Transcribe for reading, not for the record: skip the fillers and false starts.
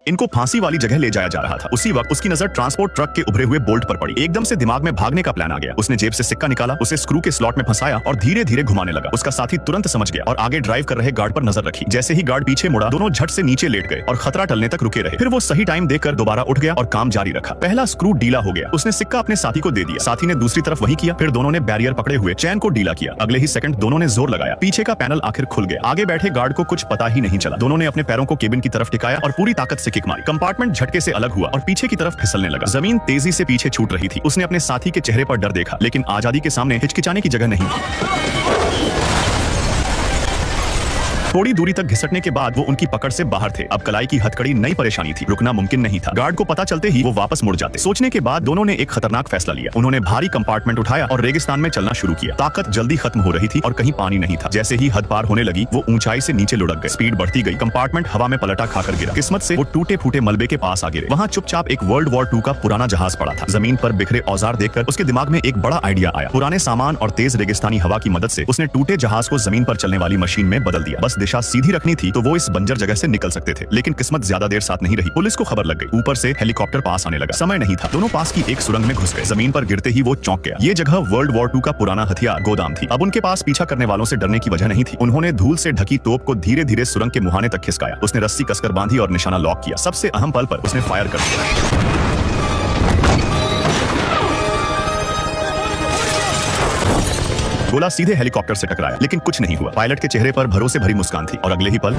इनको फांसी वाली जगह ले जाया जा रहा था। उसी वक्त उसकी नजर ट्रांसपोर्ट ट्रक के उभरे हुए बोल्ट पर पड़ी। एकदम से दिमाग में भागने का प्लान आ गया। उसने जेब से सिक्का निकाला, उसे स्क्रू के स्लॉट में फंसाया और धीरे धीरे घुमाने लगा। उसका साथी तुरंत समझ गया और आगे ड्राइव कर रहे गार्ड पर नजर रखी। जैसे ही गार्ड पीछे मुड़ा, दोनों झट से नीचे लेट गए और खतरा टलने तक रुके रहे। फिर वो सही टाइम देखकर दोबारा उठ गया और काम जारी रखा। पहला स्क्रू ढीला हो गया। उसने सिक्का अपने साथी को दे दिया। साथी ने दूसरी तरफ वही किया। फिर दोनों ने बैरियर पकड़े हुए चैन को ढीला किया। अगले ही सेकंड दोनों ने जोर लगाया। पीछे का पैनल आखिर खुल गया। आगे बैठे गार्ड को कुछ पता ही नहीं चला। दोनों ने अपने पैरों को केबिन की तरफ टिकाया और पूरी ताकत से किक मारी। कंपार्टमेंट झटके से अलग हुआ और पीछे की तरफ फिसलने लगा। जमीन तेजी से पीछे छूट रही थी। उसने अपने साथी के चेहरे पर डर देखा, लेकिन आजादी के सामने हिचकिचाने की जगह नहीं थी। थोड़ी दूरी तक घिसटने के बाद वो उनकी पकड़ से बाहर थे। अब कलाई की हथकड़ी नई परेशानी थी। रुकना मुमकिन नहीं था। गार्ड को पता चलते ही वो वापस मुड़ जाते। सोचने के बाद दोनों ने एक खतरनाक फैसला लिया। उन्होंने भारी कंपार्टमेंट उठाया और रेगिस्तान में चलना शुरू किया। ताकत जल्दी खत्म हो रही थी और कहीं पानी नहीं था। जैसे ही हद पार होने लगी, वो ऊंचाई से नीचे लुढ़क गए। स्पीड बढ़ती गई। कंपार्टमेंट हवा में पलटा खाकर गिरा। किस्मत से वो टूटे फूटे मलबे के पास आ गिरे। वहाँ चुपचाप एक वर्ल्ड वॉर 2 का पुराना जहाज पड़ा था। जमीन पर बिखरे औजार देखकर उसके दिमाग में एक बड़ा आइडिया आया। पुराने सामान और तेज रेगिस्तानी हवा की मदद से उसने टूटे जहाज को जमीन पर चलने वाली मशीन में बदल दिया। बस दिशा सीधी रखनी थी तो वो इस बंजर जगह से निकल सकते थे। लेकिन किस्मत ज्यादा देर साथ नहीं रही। पुलिस को खबर लग गई। ऊपर से हेलीकॉप्टर पास आने लगा। समय नहीं था। दोनों पास की एक सुरंग में घुस गए। जमीन पर गिरते ही वो चौंक गया। ये जगह वर्ल्ड वॉर 2 का पुराना हथियार गोदाम थी। अब उनके पास पीछा करने वालों से डरने की वजह नहीं थी। उन्होंने धूल से ढकी तोप को धीरे धीरे सुरंग के मुहाने तक खिसकाया। उसने रस्सी कसकर बांधी और निशाना लॉक किया। सबसे अहम पल पर उसने फायर कर दिया। गोला सीधे हेलीकॉप्टर से टकराया, लेकिन कुछ नहीं हुआ। पायलट के चेहरे पर भरोसे भरी मुस्कान थी और अगले ही पल